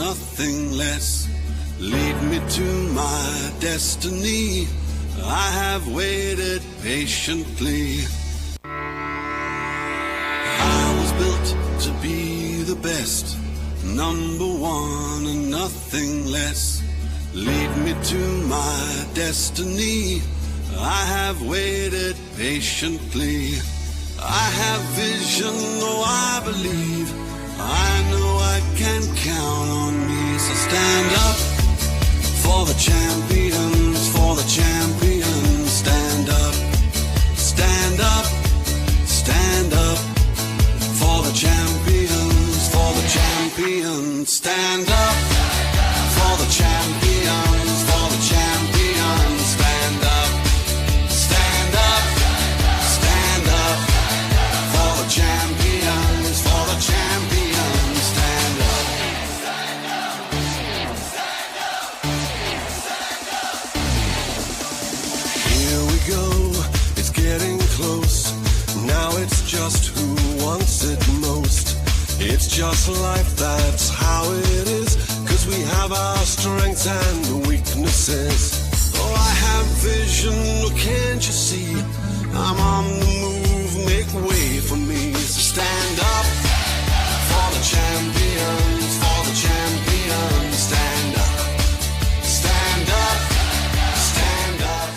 nothing less. Lead me to my destiny. I have waited patiently. I was built to be the best, number one and nothing less. Lead me to my destiny. I have waited patiently. I have vision, though I believe. I know I can count on me. So stand up for the champions, for the champions. Stand up, stand up, stand up for the champions, for the champions. Stand up for the champions, for the champions. Stand up, stand up, stand up for the champions, for the champions. Stand up. Here we go, it's getting close. Now it's just who wants it most. It's just life, that's how it is. 'Cause we have our strengths and weaknesses. Oh, I have vision, oh, can't you see? I'm on the move, make way for me. So stand up for the champions, for the champions. Stand up, stand up, stand up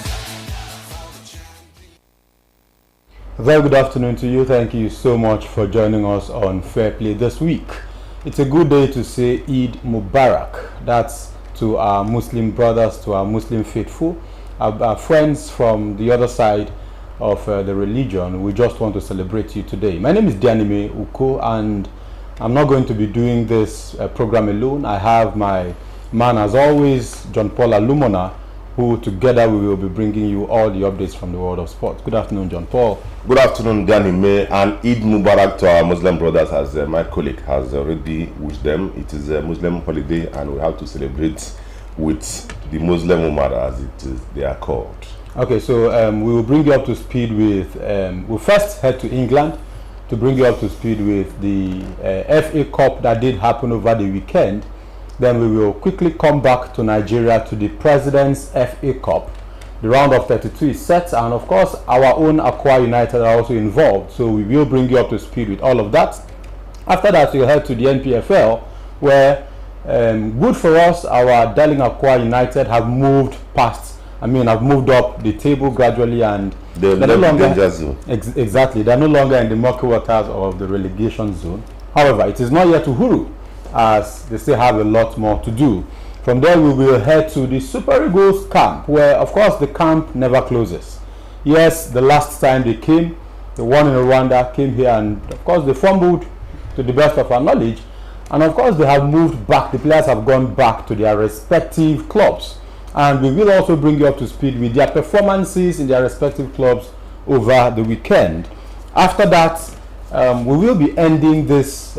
for the champions. Very good afternoon to you. Thank you so much for joining us on Fair Play this week. It's a good day to say Eid Mubarak. That's to our Muslim brothers, to our Muslim faithful, our friends from the other side of the religion. We just want to celebrate you today. My name is Dianime Uko, and I'm not going to be doing this program alone. I have my man, as always, John Paul Alumona, who together we will be bringing you all the updates from the world of sports. Good afternoon, John Paul. Good afternoon, Dianime, and Eid Mubarak to our Muslim brothers, as my colleague has already wished them. It is a Muslim holiday, and we have to celebrate with the Muslim Ummah, as it is, they are called. Okay, so we will bring you up to speed with, we'll first head to England to bring you up to speed with the FA Cup that did happen over the weekend. Then we will quickly come back to Nigeria to the President's FA Cup. The round of 32 is set, and of course our own Akwa United are also involved, so we will bring you up to speed with all of that. After that, we'll head to the NPFL, where good for us, our darling Akwa United have moved have moved up the table gradually, and they're no longer in danger zone. Exactly, they're no longer in the murky waters of the relegation zone. However, it is not yet Uhuru, as they still have a lot more to do. From there, we will head to the Super Eagles camp, where of course the camp never closes. Yes, the last time they came, the one in Rwanda came here, and of course they fumbled to the best of our knowledge, and of course they have moved back. The players have gone back to their respective clubs, and we will also bring you up to speed with their performances in their respective clubs over the weekend. After that, we will be ending this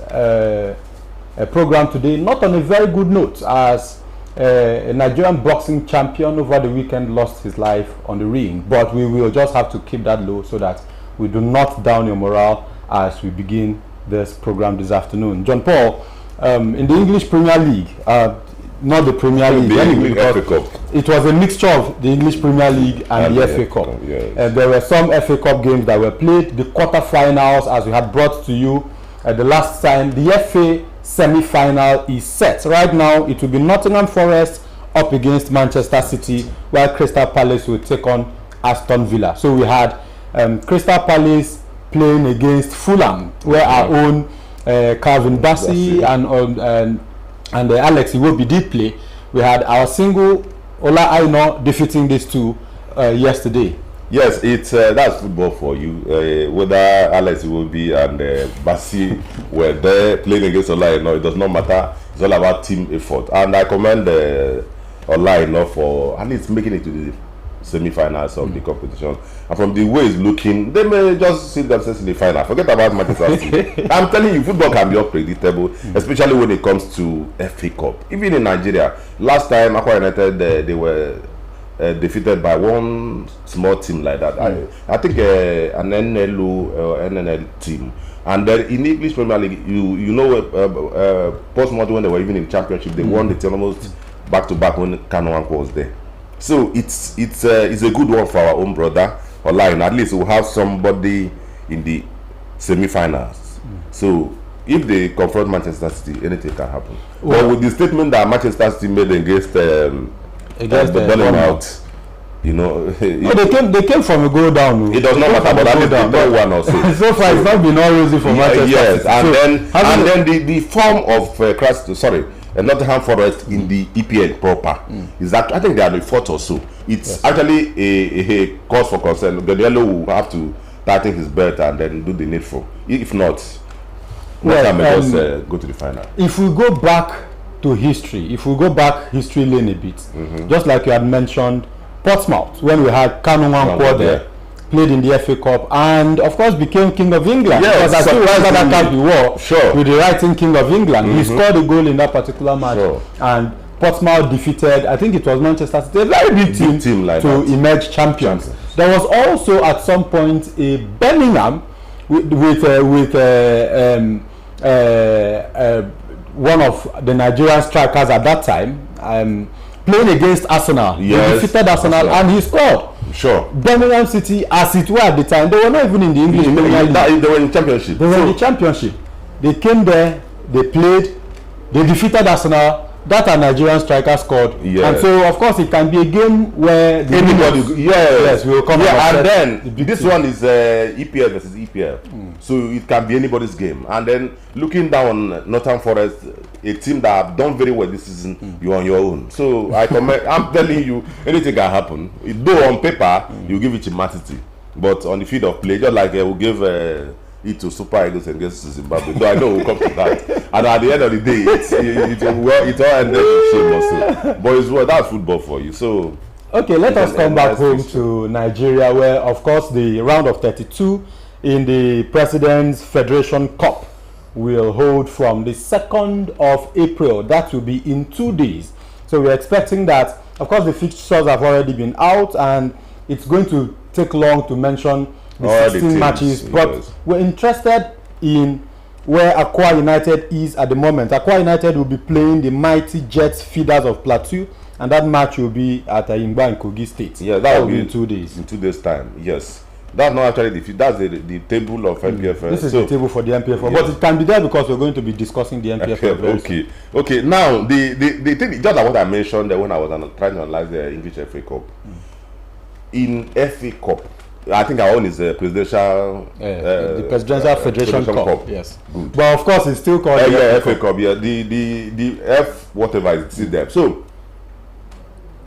program today not on a very good note, as a Nigerian boxing champion over the weekend lost his life on the ring, but we will just have to keep that low so that we do not down your morale as we begin this program this afternoon. John Paul, in the English Premier League, not the Premier League, anyway, FA Cup. It was a mixture of the English Premier League and the FA Cup. Yes. There were some FA Cup games that were played, the quarterfinals, as we had brought to you the last time. The FA semi-final is set. Right now, it will be Nottingham Forest up against Manchester City, while Crystal Palace will take on Aston Villa. So we had Crystal Palace playing against Fulham, where our own Calvin Bassey and Alex Iwobi did play. We had our single Ola Aina defeating these two yesterday. Yes, it's that's football for you. Whether Alex Iwobi and Bassey were there playing against Ola Aina, it does not matter. It's all about team effort, and I commend Ola Aina for at least making it to the semi-finals of the competition. And from the way it's looking, they may just see themselves in the final. Forget about Manchester City. I'm telling you, football can be unpredictable, especially when it comes to FA Cup. Even in Nigeria, last time Akwa United they were defeated by one small team like that. I think an NNL team And then in English Premier League, you know, Portsmouth, when they were even in Championship, they won the tournament back-to-back when Kanu Nwankwo was there. So it's a good one for our own brother Olayin. At least we'll have somebody in the semi-finals. So if they confront Manchester City, anything can happen. Well, with the statement that Manchester City made against the Bournemouth, you know, they came from a goal down. It does not matter, but at least they don't one or so. So far, it's not been all rosy for Manchester City. Yes, and then the form of Nottingham Forest in the EPL proper is that I think they are the fourth or so. It's actually a cause for concern. Guardiola will have to tighten his belt and then do the needful. If not, just go to the final. If we go back to history, history lane a bit, just like you had mentioned, Portsmouth, when we had Kanu Nwankwo there, played in the FA Cup, and of course became King of England. Yes, because I still remember that cap he wore with the writing King of England. He scored a goal in that particular match, and Portsmouth defeated, I think it was Manchester City, a very big team like to emerge champions. There was also at some point a Birmingham with one of the Nigerian strikers at that time, playing against Arsenal. Yes, he defeated Arsenal and he scored. Sure. Birmingham City, as it were at the time, they were not even in the English Premier League. They were in Championship. They were in the Championship. They came there, they played, they defeated Arsenal. That a Nigerian striker scored, and so of course it can be a game where anybody, yes, will come. And then this one is EPL versus EPL, so it can be anybody's game. And then looking down on Nottingham Forest, a team that have done very well this season, you're on your own. So I'm telling you, anything can happen. Though on paper you give it humanity, but on the field of play, just like we'll give it to Super Eagles against Zimbabwe. So I know we'll come to that. And at the end of the day, it all ended in shame also. But it's that's football for you. So okay, let us come back home to Nigeria, where of course the round of 32 in the President's Federation Cup will hold from the 2nd of April. That will be in 2 days. So we're expecting that. Of course, the fixtures have already been out, and it's going to take long to mention the 16 matches, but we're interested in where Akwa United is at the moment. Akwa United will be playing the mighty Jets Feeders of Plateau, and that match will be at Ayimba in Kogi State. Yeah, that will be in 2 days. In 2 days' time, yes. That's not actually that's the table of MPFL. This is the table for the MPFL, but it can be there because we're going to be discussing the MPFL. Okay. Now the thing, just like what I mentioned when I was trying to analyze the English FA Cup. In FA Cup, I think our own is a presidential. The Presidential Federation Cup. Yes. Good. But of course, it's still called the FA Cup. Yeah. The F whatever is still there. So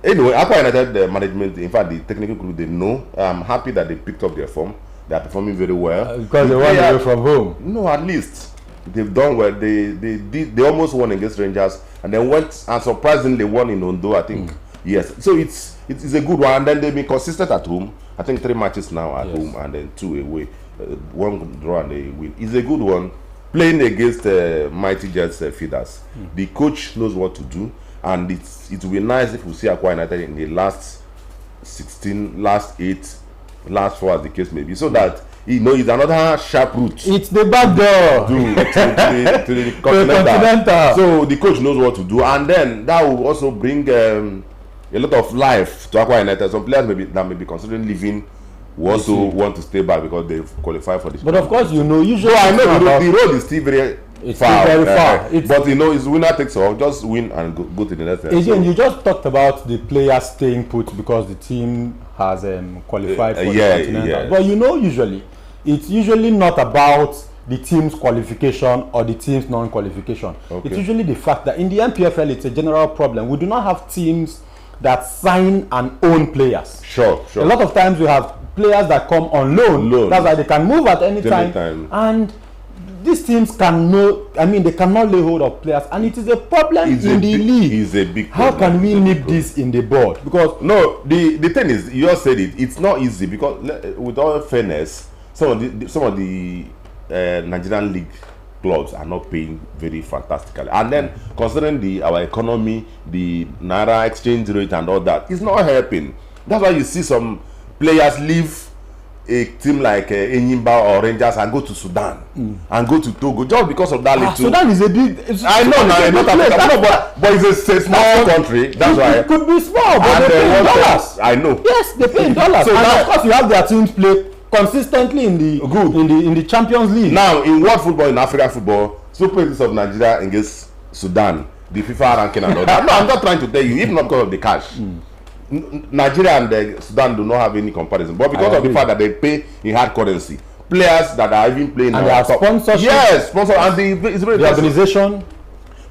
anyway, Akwa United the management, in fact, the technical crew, they know. I'm happy that they picked up their form. They are performing very well because they won away from home. No, at least they've done well. They almost won against Rangers, and then went and surprisingly won in Ondo, I think. Yes. So it's a good one, and then they've been consistent at home. I think 3 matches now at home and then 2 away, 1 draw and a win. It's a good one. Playing against mighty Jets Feeders, the coach knows what to do, and it will be nice if we see Akwa United in the last 16, last 8, last 4 as the case may be, so that it's another sharp route. It's the back door to the continental. So the coach knows what to do, and then that will also bring a lot of life to Akwa United. Some players that may be considering leaving will also want to stay back because they've qualified for this. But of course, usually I know the road is still very far. But it's winner takes all. Just win and go to the next. Again, you just talked about the players staying put because the team has qualified for the continental. Yeah. But it's usually not about the team's qualification or the team's non-qualification. Okay. It's usually the fact that in the MPFL, it's a general problem. We do not have teams that sign and own players. Sure. A lot of times we have players that come on loan. That's why they can move at any time. And these teams they cannot lay hold of players, and it is a problem in the league. It's a big problem. How can we nip this in the board? Because the thing is, you just said it's not easy because with all fairness, some of the Nigerian league clubs are not paying very fantastically, and then considering our economy, the naira exchange rate and all that, it's not helping. That's why you see some players leave a team like Enyimba or Rangers and go to Sudan and go to Togo just because of that little. Sudan is a big. I know now, not Africa, but it's a small country. That's why it could be small, but they pay in dollars. I know. Yes, they pay in dollars. So and of course, you have their teams play consistently in the in the Champions League. Now, in world football, in African football, Super Eagles of Nigeria against Sudan, the FIFA ranking and all that. No, I'm not trying to tell you, if not because of the cash. Nigeria and Sudan do not have any comparison, but because of the fact that they pay in hard currency, players that are even playing and they are sponsorship. Yes, sponsor and the organization.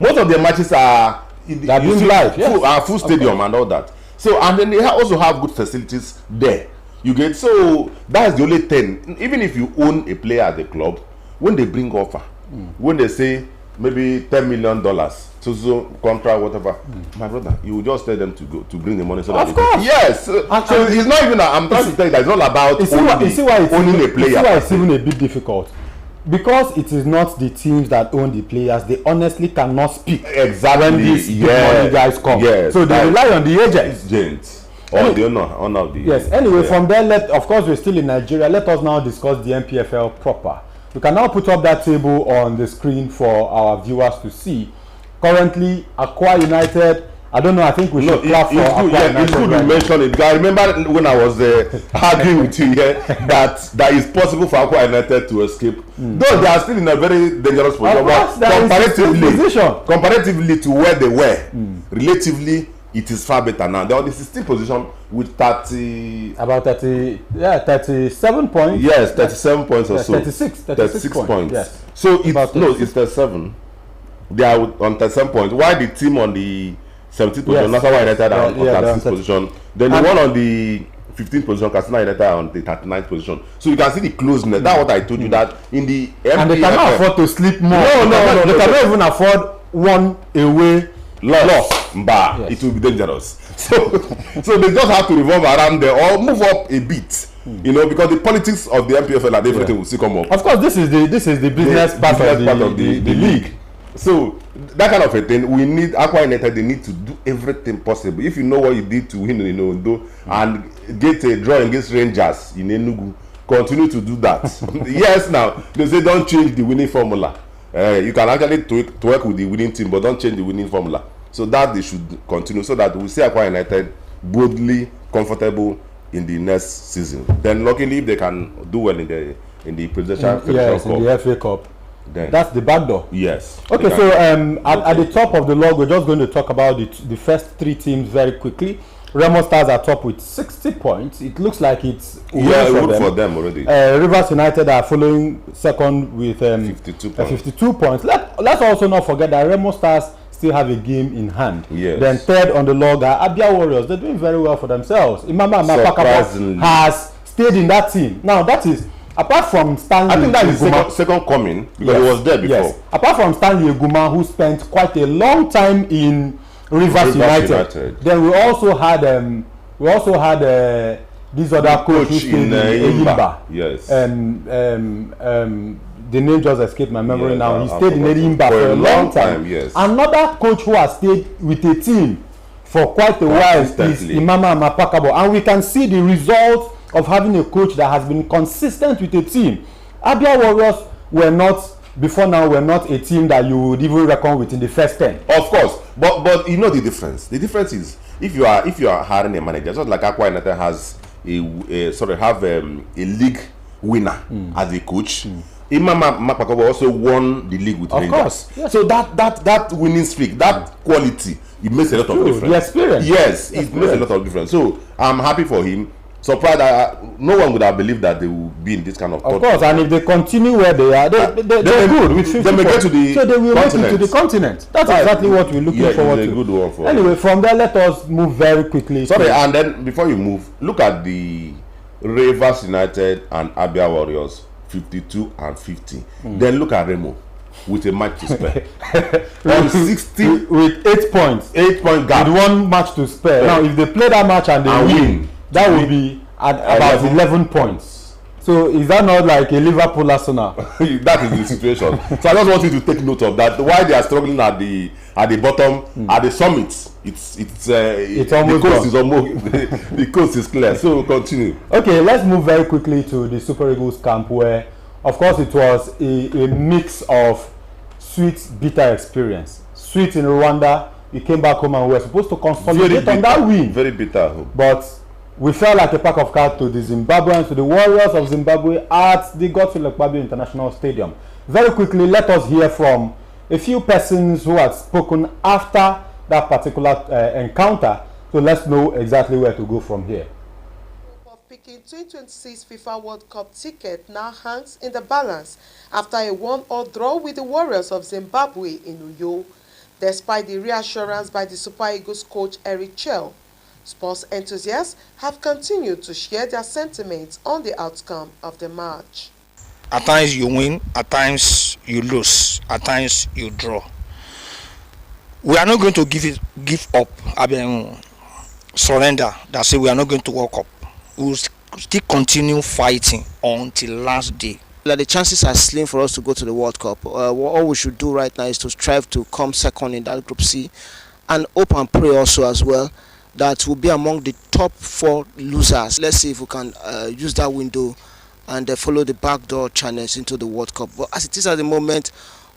Most of the matches are live, yes. Full stadium and all that. So and then they also have good facilities there. You get, so that's the only thing. Even if you own a player at the club, when they bring offer, when they say maybe $10 million, so contract, whatever, my brother, you will just tell them to go to bring the money. So of course, yes. So it's not even. I'm trying to tell you that it's not about owning a player. You see why it's even a bit difficult. Because it is not the teams that own the players, they honestly cannot speak exactly when these big money guys come. Yes, so they rely on the agents. Or the owner of the. Yes. Anyway, from there, of course, we're still in Nigeria. Let us now discuss the NPFL proper. We can now put up that table on the screen for our viewers to see. Currently, Akwa United. I don't know. I think we should clap for Akwa United. It's good you mention it. I remember when I was arguing with you here that it's possible for Akwa United to escape. Though they are still in a very dangerous position, but comparatively to where they were, relatively. It is far better now. They're on the 16th position with 37 points. Yes, 37 points or so. 36 points. Yes. So it's 37. They are on 37 points. Why the team on the 17th position, Nasarawa United are on 36th position. Then the one on the 15th position, Katsina United are on the 39th position. So you can see the closeness. That's what I told you, that in the MPFL, and they cannot afford to sleep more. No. They cannot even afford one away loss. Yes. It will be dangerous. So they just have to revolve around there or move up a bit. You know, because the politics of the MPFL and everything will still come up. Of course, this is the business part of the league. So that kind of a thing, we need Akwa United. They need to do everything possible. If you know what you did to win in Ondo and get a draw against Rangers in Enugu, continue to do that. Yes, now they say don't change the winning formula. You can actually to work with the winning team, but don't change the winning formula. So that they should continue, so that we see Akwa United boldly comfortable in the next season. Then, luckily, if they can do well in the Presidential Federation Cup, in the FA Cup, then that's the back door. Yes. Okay, so at the top of the log, we're just going to talk about the first three teams very quickly. Remo Stars are top with 60 points. It looks like it's good for them already. Rivers United are following second with 52 points. Let's also not forget that Remo Stars still have a game in hand. Yes. Then third on the log are Abia Warriors. They're doing very well for themselves. Imama Mapakabo has stayed in that team. Now that is apart from Stanley. I think that is second coming because he was there before. Yes. Apart from Stanley Eguma, who spent quite a long time in Rivers United. Then we also had this other coach who stayed in Enyimba. Yes. The name just escaped my memory now. He stayed in Enyimba for a long time. Yes. Another coach who has stayed with a team for quite a while is Imama Mapakabo, and we can see the results of having a coach that has been consistent with a team. Abia Warriors were not a team that you would even reckon with in the first 10. Of course, but you know the difference. The difference is if you are hiring a manager, just like Akwa United has a league winner as a coach. Imama Mapakabo also won the league with Rangers. Of course. Yes. So that winning streak, that quality, it makes a lot of difference. The experience. Yes, it makes a lot of difference. So I'm happy for him. Surprised that no one would have believed that they will be in this kind of. Of course, and if they continue where they are, they're good with 50 points. So they will make it to the continent. That's exactly what we're looking forward to. A good one for anyway, from there, let us move very quickly. Sorry, and then before you move, look at the Rivers United and Abia Warriors, 52 and 50. Then look at Remo with a match to spare. On 60 with 8 points. 8 point gap. With one match to spare. Now, if they play that match and they win, that will be at about 11 points. So is that not like a Liverpool Arsenal? That is the situation. So I just want you to take note of that. Why they are struggling at the at the bottom, at the summit, it's almost the coast is almost the coast is clear. So continue. Okay, let's move very quickly to the Super Eagles camp, where, of course, it was a mix of sweet, bitter experience. Sweet in Rwanda, we came back home and we were supposed to consolidate on that win. Very bitter. But we felt like a pack of cards to the Zimbabweans, to the Warriors of Zimbabwe at the Godswill Akpabio International Stadium. Very quickly, let us hear from a few persons who had spoken after that particular encounter, so let's know exactly where to go from here. Of picking 2026 FIFA World Cup ticket now hangs in the balance after a 1-1 draw with the Warriors of Zimbabwe in Uyo. Despite the reassurance by the Super Eagles coach Eric Chell, sports enthusiasts have continued to share their sentiments on the outcome of the match. At times you win, at times you lose, at times you draw. We are not going to give up, surrender. That's it. We are not going to walk up. We will still continue fighting until last day. Like the chances are slim for us to go to the World Cup. All we should do right now is to strive to come second in that Group C, and hope and pray also as well that we'll be among the top 4 losers. Let's see if we can use that window and follow the backdoor channels into the World Cup. But as it is at the moment,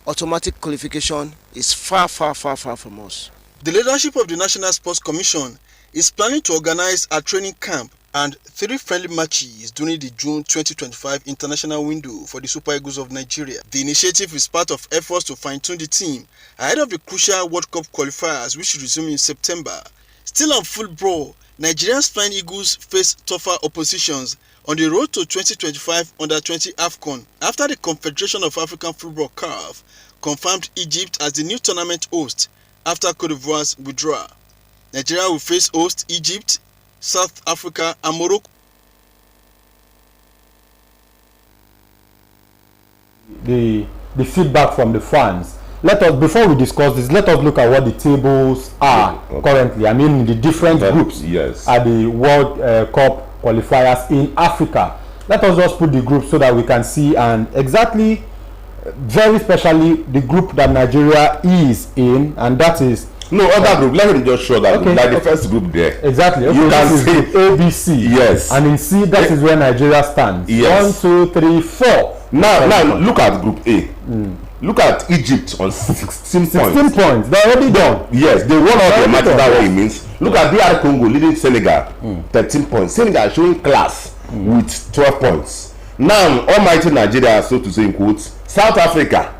automatic qualification is far from us. The leadership of the National Sports Commission is planning to organize a training camp and 3 friendly matches during the June 2025 international window for the Super Eagles of Nigeria. The initiative is part of efforts to fine-tune the team ahead of the crucial World Cup qualifiers, which resume in September. Still on full brawl, Nigeria's Flying Eagles face tougher oppositions on the road to 2025 Under-20 AFCON after the Confederation of African Football (CAF) confirmed Egypt as the new tournament host after Cote d'Ivoire's withdrawal. Nigeria will face host Egypt, South Africa and Morocco. The feedback from the fans. Let us, before we discuss this, let us look at what the tables are currently. I mean, the different groups at the World Cup qualifiers in Africa. Let us just put the group so that we can see, and exactly, very specially, the group that Nigeria is in, and that is no other group. Let me just show that group, like the first group there. Exactly. Okay, you can see group ABC. Yes. And in C, that is where Nigeria stands. Yes. 1, 2, 3, 4. Now look at Group A. Look at Egypt on 16 points. 16 points. They're already done. Yes, they won all the matches. That's what it means. Look at DR Congo leading Senegal, 13 points. Senegal showing class with 12 points. Now, almighty Nigeria, so to say in quotes, South Africa,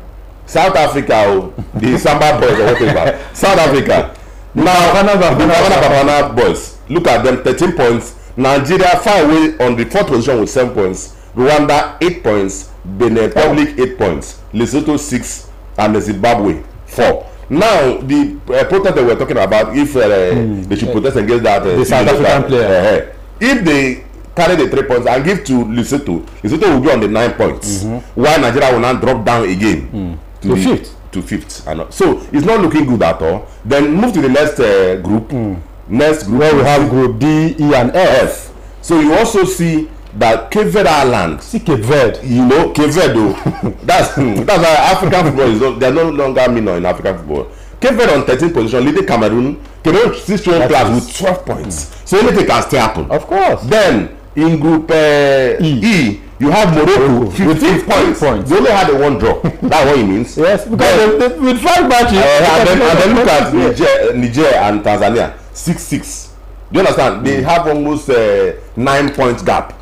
the Samba boys or whatever. South Africa. Now, the Bafana boys. Look at them, 13 points. Nigeria far away on the 4th position with 7 points. Rwanda 8 points. Benin Republic 8 points. Lesotho 6 and Zimbabwe 4. Now, the protest that we're talking about, if they should protest against that, the South African player, if they carry the 3 points and give to Lesotho will be on the 9 points. While Nigeria will not drop down again to 5th. And so it's not looking good at all. Then move to the next group. Next group where we have Group D, E, and F. So you also see that Cape Verde Island. See Cape Verde. You know, Cape Verde though. that's why African football is they're no longer minor in African football. Cape Verde on 13th position, leading Cameroon. Cameroon still showing class with 12 points. So anything can still happen. Of course. Then in Group E, you have Morocco 15 points. They only had a 1 draw. That's what it means. Yes, because they with 5 matches. And then look at Niger and Tanzania 6-6. Do you understand? They have almost 9 points gap.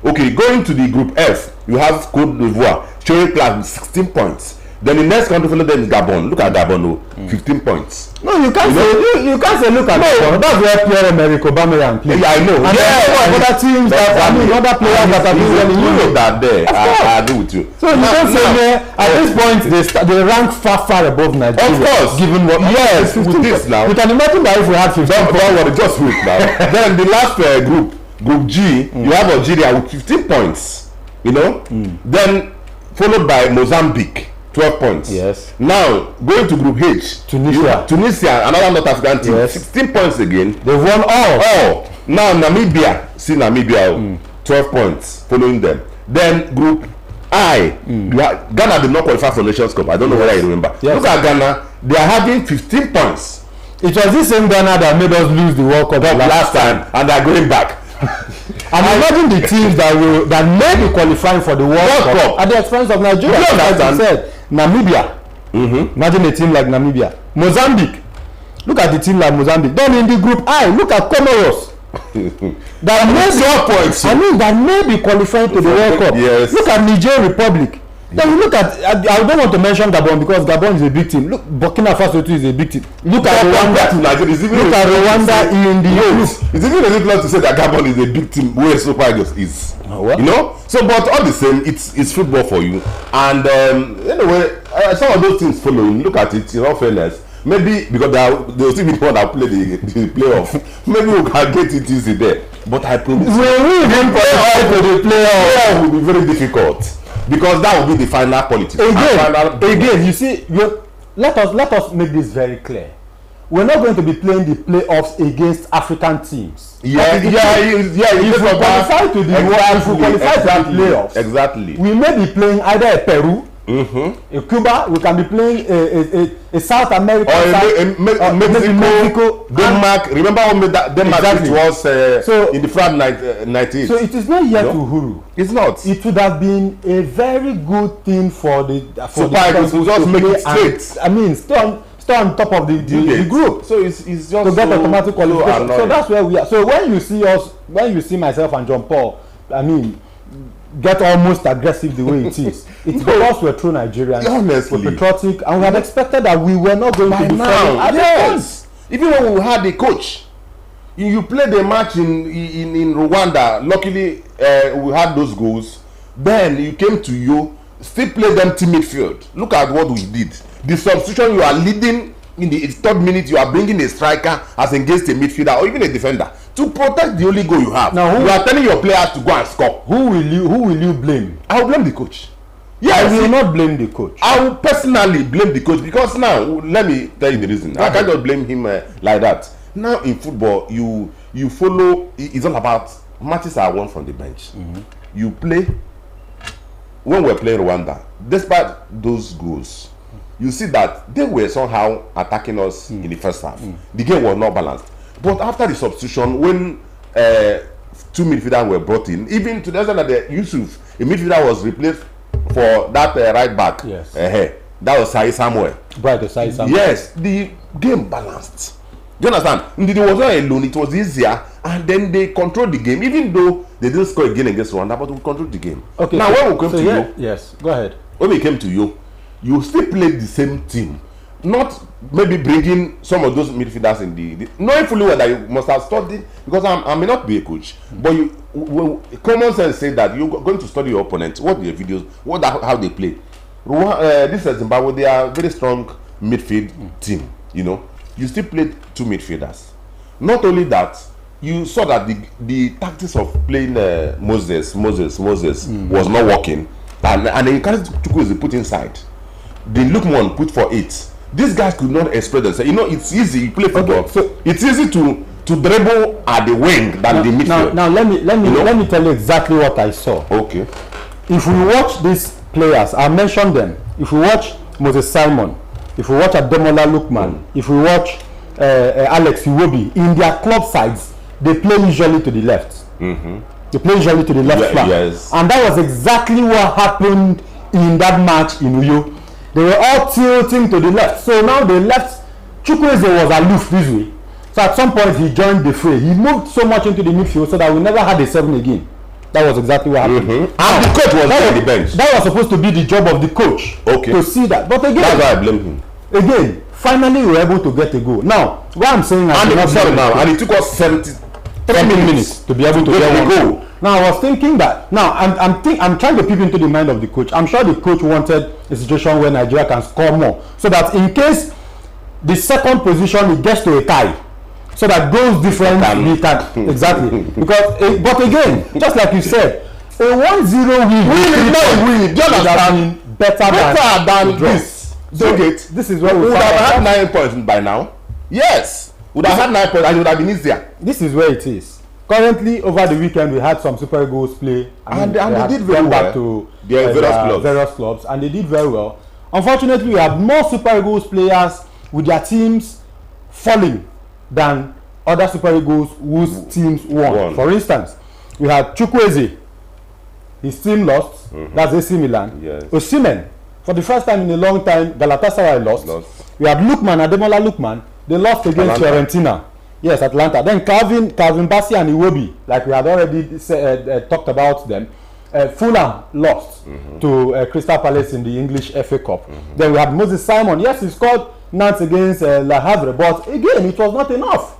Okay, going to the Group F, you have Cote d'Ivoire showing class with 16 points. Then the next country followed them is Gabon. Look at Gabon, 15 points. No, you can't say you can't say look at Gabon. That's where Pierre-Emerick Aubameyang plays. Yeah, I know. And other teams other players that are doing well in Europe. That there, I agree with you. So you don't say at this point they rank far above Nigeria. Of course. Given what with this now. You can imagine that if we had 15 points, just wait now. Then the last Group G, you have Algeria with 15 points. You know? Then followed by Mozambique. 12 points. Yes. Now, going to Group H, Tunisia, another North African team, 16 points again. They've won all. Now, Namibia, 12 points following them. Then Group I, Ghana did not qualify for Nations Cup. I don't know whether you remember. Look at Ghana, they are having 15 points. It was this same Ghana that made us lose the World Cup last time, and they are going back. And imagine the teams that may be qualifying for the World Cup at the expense of Nigeria. Like I said, Namibia. Imagine a team like Namibia. Mozambique. Look at the team like Mozambique. Then in the group I, look at Comoros. That may be qualifying to the World Cup. Yes. Look at Niger Republic. Then you look at, I don't want to mention Gabon because Gabon is a big team. Look, Burkina Faso too is a big team. Look at Rwanda. Look at Rwanda in the youth. It's even ridiculous to say that Gabon is a big team where Super Eagles is. You know? So, but all the same, it's football for you. And anyway, some of those things following, look at it in all fairness. Maybe because they will still be the one that play the playoff. Maybe we can get it easy there. But I promise we even play to the playoff. Will be very difficult. Because that will be the final politics. Again, you see, let us make this very clear. We're not going to be playing the playoffs against African teams. If we qualify to the playoffs, exactly, we may be playing either a Peru, a Cuba. We can be playing a South America, or Mexico, Denmark. Remember when Denmark exactly. It was in the flood 1990s. So it is not yet Uhuru. It's not. It would have been a very good thing for the Super Eagles to just make it straight. I mean, stay on top of the group. So it's just to get automatic qualification. So that's where we are. So when you see myself and John Paul, I mean, get almost aggressive the way it is. It's because we're true Nigerians. Honestly, we're patriotic, and we had expected that we were not going to be now. Yes. Even when we had a coach, you played a match in Rwanda. Luckily, we had those goals. Then you came to still play them team midfield. Look at what we did. The substitution, you are leading in the third minute, you are bringing a striker as against a midfielder or even a defender to protect the only goal you have. Now, you are telling your players to go and score. Who will you blame? I will blame the coach. Yes, I will not blame the coach. I will personally blame the coach because now, let me tell you the reason. I can't just blame him like that. Now in football, you follow. It's all about matches are won from the bench. You play. When we're playing Rwanda, despite those goals, you see that they were somehow attacking us in the first half. The game was not balanced. But after the substitution, when two midfielders were brought in, even to the extent that Yusuf, a midfielder, was replaced for that right back. Yes. That was Sai Samuel. Right, Sai Samuel. Yes, the game balanced. Do you understand? It was not alone, it was easier, and then they controlled the game, even though they didn't score again against Rwanda, but we controlled the game. Okay. Now, when we came to you, yes, go ahead. When we came to you still played the same team, not maybe bringing some of those midfielders in the knowing fully well that you must have studied, because I may not be a coach, but common sense say that you're going to study your opponent, watch their videos, how they play. This is Zimbabwe, they are a very strong midfield team, You still played two midfielders. Not only that, you saw that the tactics of playing Moses was not working, and then Chukwu put inside. The Lukman put for 8. These guys could not express themselves. It's easy. You play football, okay, so it's easy to dribble at the wing than the midfield. Now let me tell you exactly what I saw. Okay. If we watch these players, I mentioned them. If we watch Moses Simon, if we watch Ademola Lookman, if we watch Alex Iwobi, in their club sides, they play usually to the left. They play usually to the left flank. Yes. And that was exactly what happened in that match in Uyo. They were all tilting to the left. So now the left, Chukwueze was aloof this way. So at some point he joined the fray. He moved so much into the midfield so that we never had a 7 again. That was exactly what happened. And the coach was on the bench. That was supposed to be the job of the coach. Okay. To see that. But again, that's why I blame him. Again, finally we were able to get a goal. Now, what I'm saying, and it took us 73 minutes to be able to get a goal. Now I was thinking that. Now I'm trying to peep into the mind of the coach. I'm sure the coach wanted a situation where Nigeria can score more, so that in case the second position it gets to a tie, so that goals difference we can exactly. Because but again, just like you said, a 1-0 win better than this. This is where we would have had 9 points by now. Yes, would have had 9 points and it would have been easier. This is where it is. Currently, over the weekend, we had some Super Eagles play. And they did very well. Back to various clubs, and they did very well. Unfortunately, we have more Super Eagles players with their teams falling than other Super Eagles whose teams won. For instance, we had Chukwueze, his team lost, that's AC Milan. Yes. Osimhen, for the first time in a long time, Galatasaray lost. We had Lukman, Ademola Lukman, they lost against Fiorentina. Yes, Atlanta. Then Calvin Bassey and Iwobi, like we had already talked about them. Fulham lost to Crystal Palace in the English FA Cup. Then we had Moses Simon. Yes, he scored Nantes against Le Havre, but again, it was not enough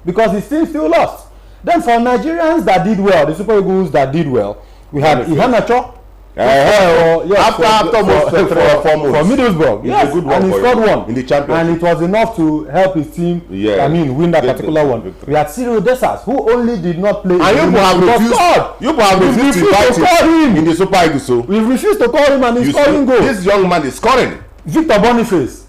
because his team still lost. Then for Nigerians that did well, the Super Eagles that did well, we had Iheanacho. After for Middlesbrough, yes, and he scored one in the championship, and it was enough to help his team. I mean, win that particular one. We had Cyril Dessers, who only did not play. And you have refused to call him in the Super Eagles. So we refused to call him, and he's scoring goals. This young man is scoring. Victor Boniface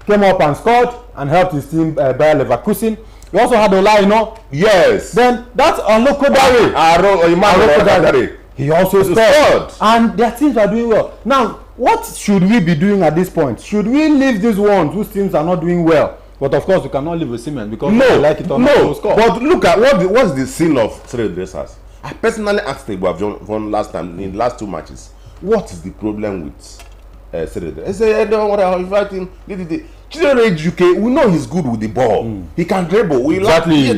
came up and scored and helped his team Bayer Leverkusen. We also had Olaino. Yes. Then that's Olokodare. Olokodare. He also scored. And their teams are doing well. Now, what should we be doing at this point? Should we leave these ones whose teams are not doing well? But of course, we cannot leave with Osimhen because we like it or not. But look at what's the sin of Cyril Dessers. I personally asked him about last time in the last 2 matches. What is the problem with Cyril Dessers? I said, I don't want to invite him. Chidera UK, we know he's good with the ball. He can dribble. Exactly.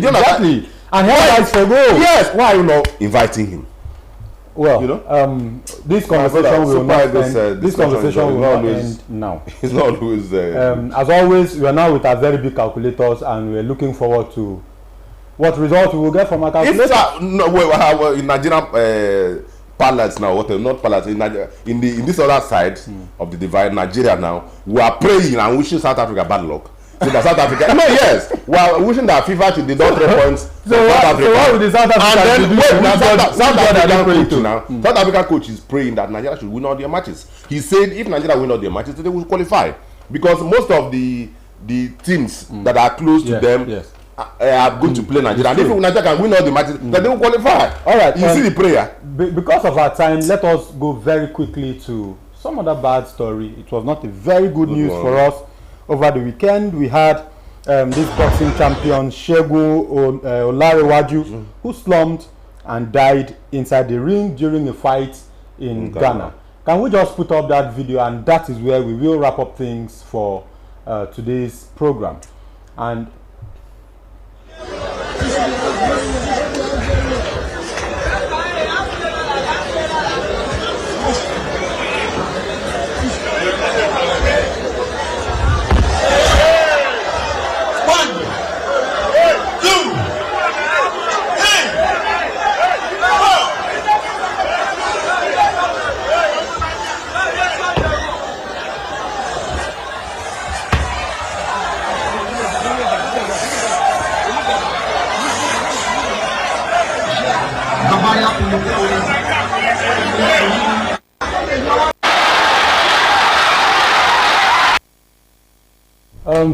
And he likes for goal. Yes. Why are you not inviting him? Well, this conversation will not end. This conversation will not end now. It's not always. As always, we are now with our very big calculators, and we're looking forward to what result we will get from our calculators. In Nigerian palace now, not palace in this other side of the divide, Nigeria now, we are praying and wishing South Africa bad luck. So that South Africa, yes, we are wishing that FIFA should deduct 3 points. So what would the South African coach now? South African coach is praying that Nigeria should win all their matches. He said if Nigeria win all their matches, they will qualify because most of the teams that are close to them are going to play Nigeria. And if Nigeria can win all the matches, then they will qualify. All right, you see the prayer. Because of our time, let us go very quickly to some other bad story. It was not a very good news for us. Over the weekend, we had this boxing champion, Segun Olarewaju, who slumped and died inside the ring during a fight in Ghana. Can we just put up that video? And that is where we will wrap up things for today's program. And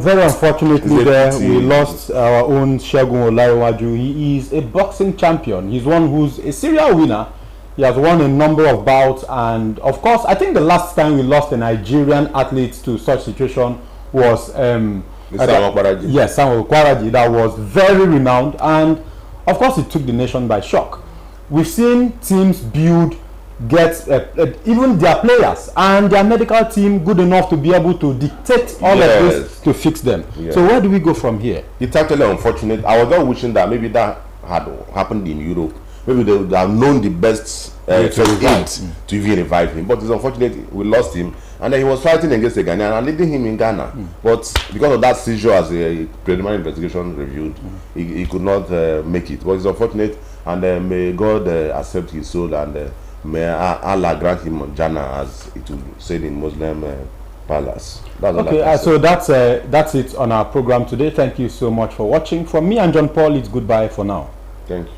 very unfortunately we lost our own Segun Olarewaju. He is a boxing champion. He's one who's a serial winner. He has won a number of bouts, and of course I think the last time we lost a Nigerian athlete to such situation was Samuel Kwaraji. Yes, Samuel Kwaraji. That was very renowned, and of course it took the nation by shock. We've seen teams get even their players and their medical team good enough to be able to dictate all of this to fix them. So where do we go from here? It's actually unfortunate. I was not wishing that maybe that had happened in Europe. Maybe they would have known the best to even revive him. But it's unfortunate we lost him, and then he was fighting against a Ghanaian and leading him in Ghana. But because of that seizure, as a preliminary investigation reviewed, he could not make it. But it's unfortunate, and may God accept his soul, and may Allah grant him Jannah, as it will said in Muslim palace. Okay, so that's it on our program today. Thank you so much for watching. From me and John Paul, it's goodbye for now. Thank you.